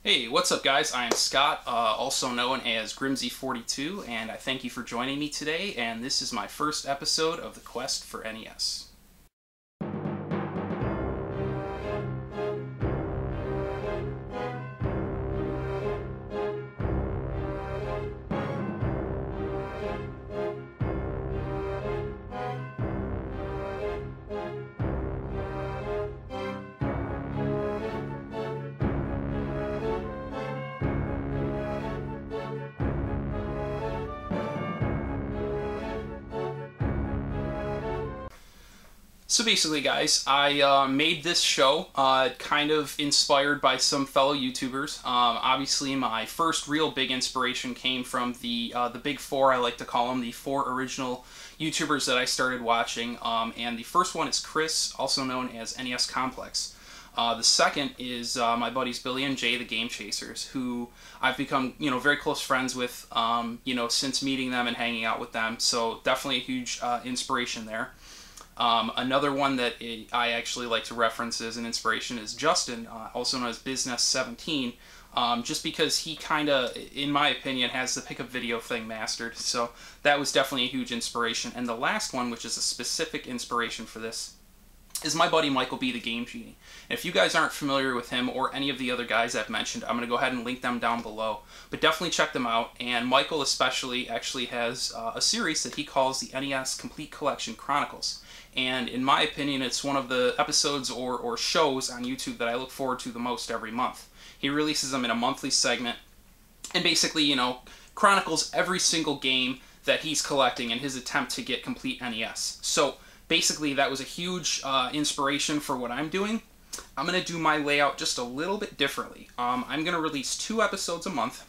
Hey, what's up guys? I am Scott, also known as Grimsie42, and I thank you for joining me today, and this is my first episode of the Quest for NES. So basically guys, I made this show kind of inspired by some fellow YouTubers. Obviously my first real big inspiration came from the big four, I like to call them, the four original YouTubers that I started watching. And the first one is Chris, also known as NESComplex. The second is my buddies Billy and Jay, the Game Chasers, who I've become, very close friends with, since meeting them and hanging out with them. So definitely a huge inspiration there. Another one that I actually like to reference as an inspiration is Justin, also known as Business17, just because he kind of, in my opinion, has the pickup video thing mastered. So that was definitely a huge inspiration. And the last one, which is a specific inspiration for this, is my buddy MichaelBtheGameGenie. If you guys aren't familiar with him or any of the other guys I've mentioned, I'm going to go ahead and link them down below. But definitely check them out. And Michael especially actually has a series that he calls the NES Complete Collection Chronicles. And in my opinion, it's one of the episodes or shows on YouTube that I look forward to the most every month. He releases them in a monthly segment and basically, chronicles every single game that he's collecting in his attempt to get complete NES. So basically, that was a huge inspiration for what I'm doing. I'm going to do my layout just a little bit differently. I'm going to release 2 episodes a month,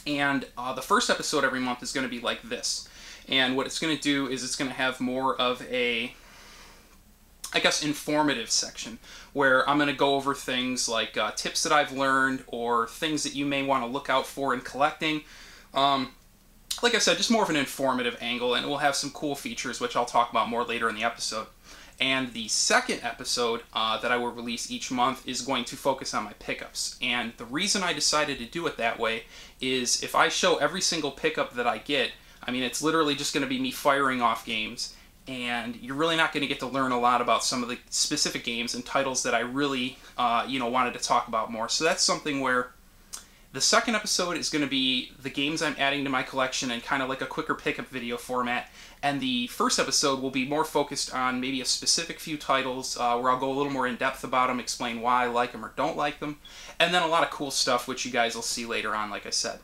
and the first episode every month is going to be like this. And what it's going to do is it's going to have more of a, I guess, informative section, where I'm going to go over things like tips that I've learned or things that you may want to look out for in collecting. Like I said, just more of an informative angle, and it will have some cool features, which I'll talk about more later in the episode. And the second episode that I will release each month is going to focus on my pickups. And the reason I decided to do it that way is if I show every single pickup that I get, I mean, it's literally just going to be me firing off games, and you're really not going to get to learn a lot about some of the specific games and titles that I really, wanted to talk about more. So that's something where the second episode is going to be the games I'm adding to my collection and kind of like a quicker pickup video format. And the first episode will be more focused on maybe a specific few titles where I'll go a little more in depth about them, explain why I like them or don't like them. And then a lot of cool stuff, which you guys will see later on, like I said.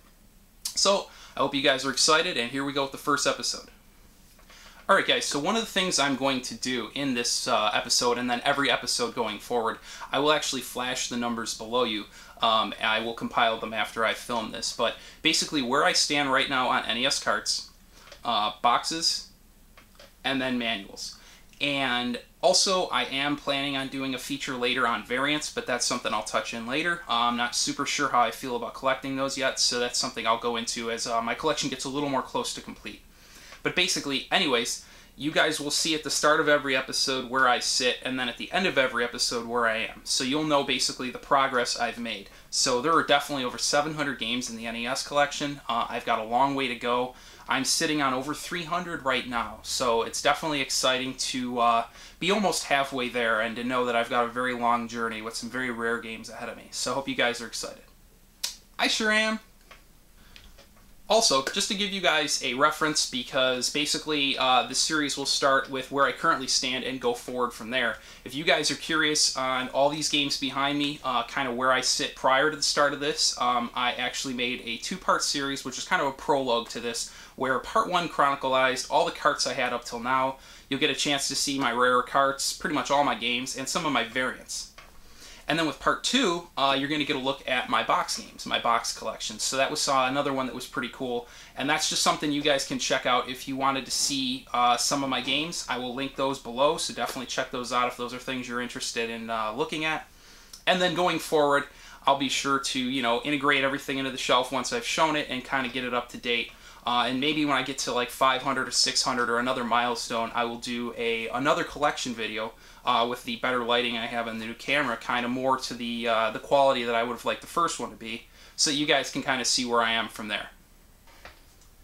So I hope you guys are excited, and here we go with the first episode. Alright guys, so one of the things I'm going to do in this episode, and then every episode going forward, I will actually flash the numbers below you. I will compile them after I film this, but basically where I stand right now on NES carts, boxes, and then manuals. And also I am planning on doing a feature later on variants, but that's something I'll touch in later. I'm not super sure how I feel about collecting those yet, so that's something I'll go into as my collection gets a little more close to complete. But basically, anyways, you guys will see at the start of every episode where I sit, and then at the end of every episode where I am. So you'll know basically the progress I've made. So there are definitely over 700 games in the NES collection. I've got a long way to go. I'm sitting on over 300 right now, so it's definitely exciting to be almost halfway there and to know that I've got a very long journey with some very rare games ahead of me. So I hope you guys are excited. I sure am. Also, just to give you guys a reference, because basically this series will start with where I currently stand and go forward from there. If you guys are curious on all these games behind me, kind of where I sit prior to the start of this, I actually made a 2-part series, which is kind of a prologue to this, where Part 1 chronicalized all the carts I had up till now. You'll get a chance to see my rarer carts, pretty much all my games, and some of my variants. And then with Part 2, you're going to get a look at my box games, my box collection. So that was another one that was pretty cool. And that's just something you guys can check out if you wanted to see some of my games. I will link those below, so definitely check those out if those are things you're interested in looking at. And then going forward, I'll be sure to, integrate everything into the shelf once I've shown it and kind of get it up to date. and maybe when I get to like 500 or 600 or another milestone, I will do another collection video with the better lighting I have in the new camera, kind of more to the quality that I would have liked the first one to be, so you guys can kind of see where I am from there.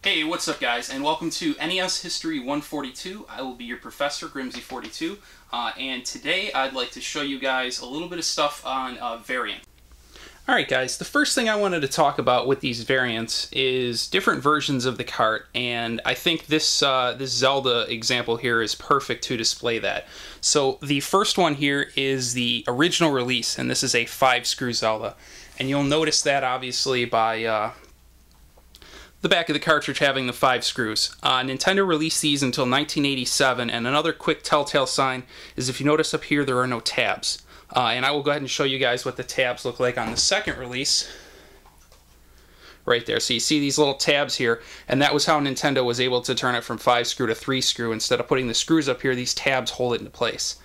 Hey, what's up guys, and welcome to NES History 142. I will be your professor, Grimsie42, and today I'd like to show you guys a little bit of stuff on variant. Alright guys, the first thing I wanted to talk about with these variants is different versions of the cart, and I think this this Zelda example here is perfect to display that. So the first one here is the original release, and this is a 5-screw Zelda. And you'll notice that obviously by the back of the cartridge having the 5 screws. Nintendo released these until 1987, and another quick telltale sign is if you notice up here there are no tabs. And I will go ahead and show you guys what the tabs look like on the second release. Right there. So you see these little tabs here, and that was how Nintendo was able to turn it from 5-screw to 3-screw. Instead of putting the screws up here, these tabs hold it into place.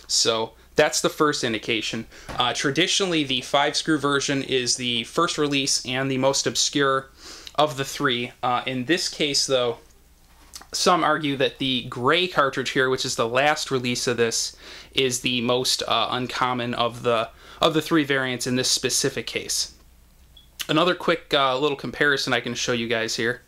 So that's the first indication. Traditionally, the 5-screw version is the first release and the most obscure of the three. In this case, though, some argue that the gray cartridge here, which is the last release of this, is the most uncommon of the three variants in this specific case. Another quick little comparison I can show you guys here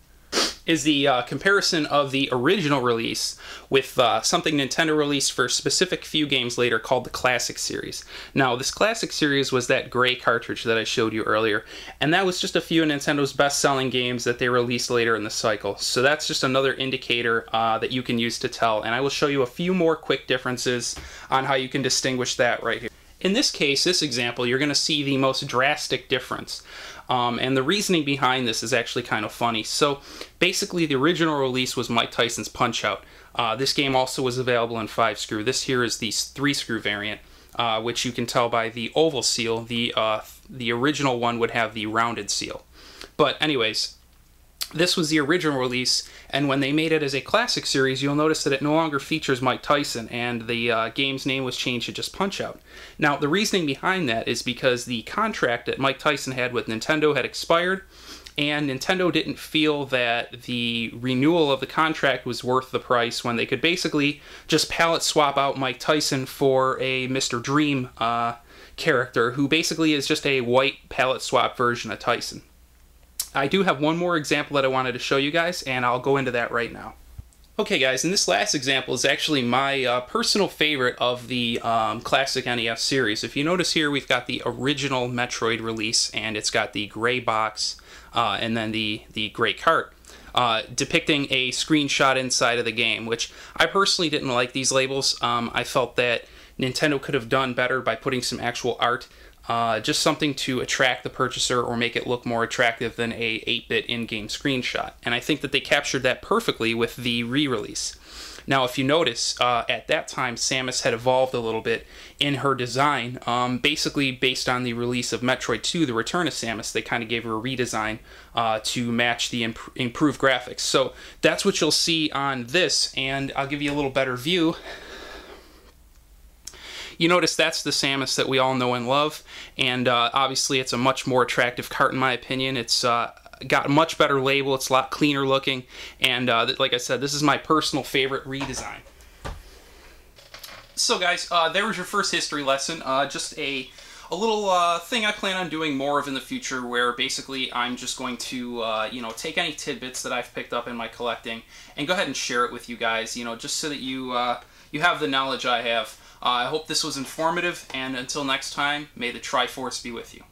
is the comparison of the original release with something Nintendo released for a specific few games later called the Classic Series. Now, this Classic Series was that gray cartridge that I showed you earlier, and that was just a few of Nintendo's best-selling games that they released later in the cycle. So that's just another indicator that you can use to tell, and I will show you a few more quick differences on how you can distinguish that right here. In this case, this example, you're going to see the most drastic difference. And the reasoning behind this is actually kind of funny. So basically the original release was Mike Tyson's Punch-Out. This game also was available in 5-screw. This here is the 3-screw variant, which you can tell by the oval seal. The original one would have the rounded seal. But anyways, this was the original release, and when they made it as a Classic Series, you'll notice that it no longer features Mike Tyson, and the game's name was changed to just Punch-Out. Now, the reasoning behind that is because the contract that Mike Tyson had with Nintendo had expired, and Nintendo didn't feel that the renewal of the contract was worth the price when they could basically just palette swap out Mike Tyson for a Mr. Dream character, who basically is just a white palette swap version of Tyson. I do have one more example that I wanted to show you guys, and I'll go into that right now. Okay guys, and this last example is actually my personal favorite of the classic NES series. If you notice here, we've got the original Metroid release, and it's got the gray box and then the gray cart depicting a screenshot inside of the game, which I personally didn't like these labels. I felt that Nintendo could have done better by putting some actual art. Just something to attract the purchaser or make it look more attractive than a 8-bit in-game screenshot. And I think that they captured that perfectly with the re-release. Now, if you notice, at that time, Samus had evolved a little bit in her design. Basically, based on the release of Metroid 2, The Return of Samus, they kind of gave her a redesign to match the improved graphics. So that's what you'll see on this, and I'll give you a little better view. You notice that's the Samus that we all know and love, and obviously it's a much more attractive cart in my opinion. It's got a much better label, it's a lot cleaner looking, and like I said, this is my personal favorite redesign. So guys, there was your first history lesson. Just a little thing I plan on doing more of in the future, where basically I'm just going to you know, take any tidbits that I've picked up in my collecting and go ahead and share it with you guys, you know, just so that you have the knowledge I have. I hope this was informative, and until next time, may the Triforce be with you.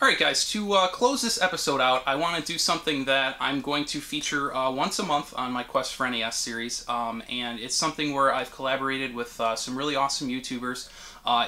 Alright guys, to close this episode out, I want to do something that I'm going to feature once a month on my Quest for NES series, and it's something where I've collaborated with some really awesome YouTubers.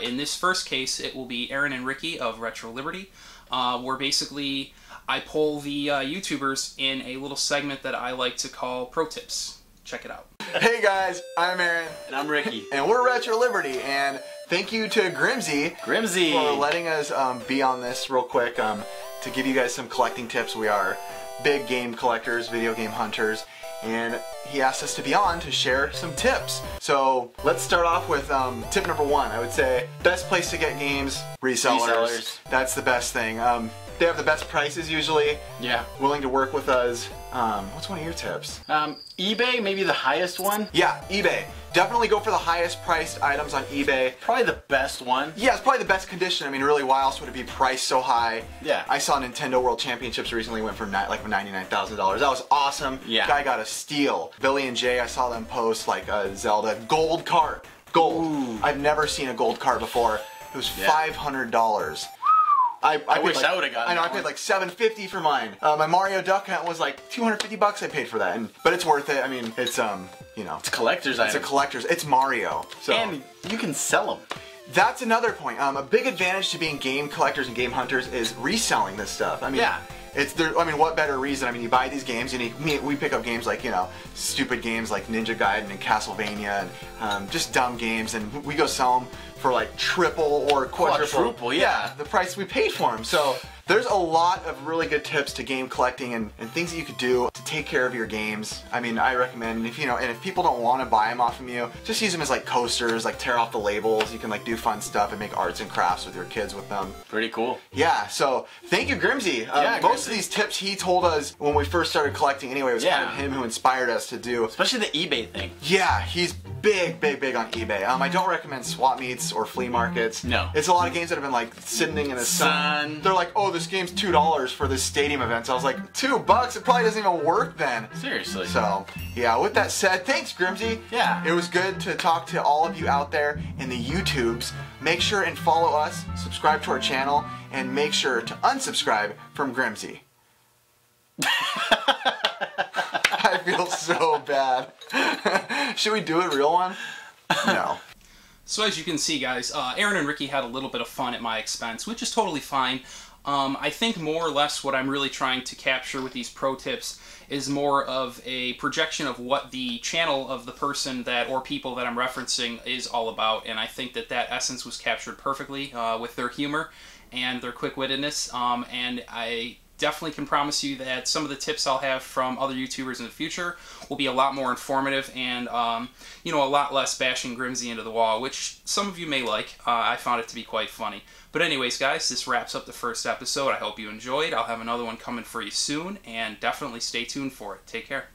In this first case, it will be Aaron and Ricky of Retro Liberty, where basically I poll the YouTubers in a little segment that I like to call Pro Tips. Check it out. Hey guys, I'm Aaron. And I'm Ricky. And we're Retro Liberty, and thank you to Grimsie for letting us be on this real quick to give you guys some collecting tips. We are big game collectors, video game hunters, and he asked us to be on to share some tips. So let's start off with tip number 1. I would say best place to get games, resellers. That's the best thing. They have the best prices usually. Yeah. Willing to work with us. What's one of your tips? eBay, maybe the highest one. Yeah, eBay. Definitely go for the highest priced items on eBay. Probably the best one. Yeah, it's probably the best condition. I mean, really, why else would it be priced so high? Yeah. I saw Nintendo World Championships recently went for like $99,000. That was awesome. Yeah. Guy got a steal. Billy and Jay, I saw them post like a Zelda gold cart. Gold. Ooh. I've never seen a gold cart before. It was $500. I wish like, I would have gotten. I know, I paid like $750 for mine. My Mario Duck Hunt was like $250 I paid for that, but it's worth it. I mean, it's you know, it's a collector's item. It's a collector's. It's Mario. So. And you can sell them. That's another point. A big advantage to being game collectors and game hunters is reselling this stuff. I mean, yeah. It's there. I mean, what better reason? I mean, you buy these games, and we pick up games like, you know, stupid games like Ninja Gaiden and Castlevania, and just dumb games, and we go sell them for like triple or quadruple. Yeah. The price we paid for them. So there's a lot of really good tips to game collecting and things that you could do to take care of your games. I mean, I recommend, if you know, and if people don't want to buy them off of you, just use them as like coasters, like tear off the labels. You can like do fun stuff and make arts and crafts with your kids with them. Pretty cool. Yeah, so thank you, Grimsie. Most of these tips he told us when we first started collecting anyway. It was kind of him who inspired us to do. Especially the eBay thing. Yeah, he's big on eBay. I don't recommend swap meets or flea markets. No. It's a lot of games that have been like sitting in the sun. They're like, oh, this game's $2 for this stadium event. So I was like, $2? It probably doesn't even work then. Seriously. So, yeah, with that said, thanks, Grimsie. Yeah. It was good to talk to all of you out there in the YouTubes. Make sure and follow us, subscribe to our channel, and make sure to unsubscribe from Grimsie. I feel so bad. Should we do a real one? No. So as you can see, guys, Aaron and Ricky had a little bit of fun at my expense, which is totally fine. I think more or less what I'm really trying to capture with these pro tips is more of a projection of what the channel of the person that or people that I'm referencing is all about, and I think that that essence was captured perfectly with their humor and their quick-wittedness, and I definitely can promise you that some of the tips I'll have from other YouTubers in the future will be a lot more informative and, you know, a lot less bashing Grimsie into the wall, which some of you may like. I found it to be quite funny. But anyways, guys, this wraps up the first episode. I hope you enjoyed. I'll have another one coming for you soon, and definitely stay tuned for it. Take care.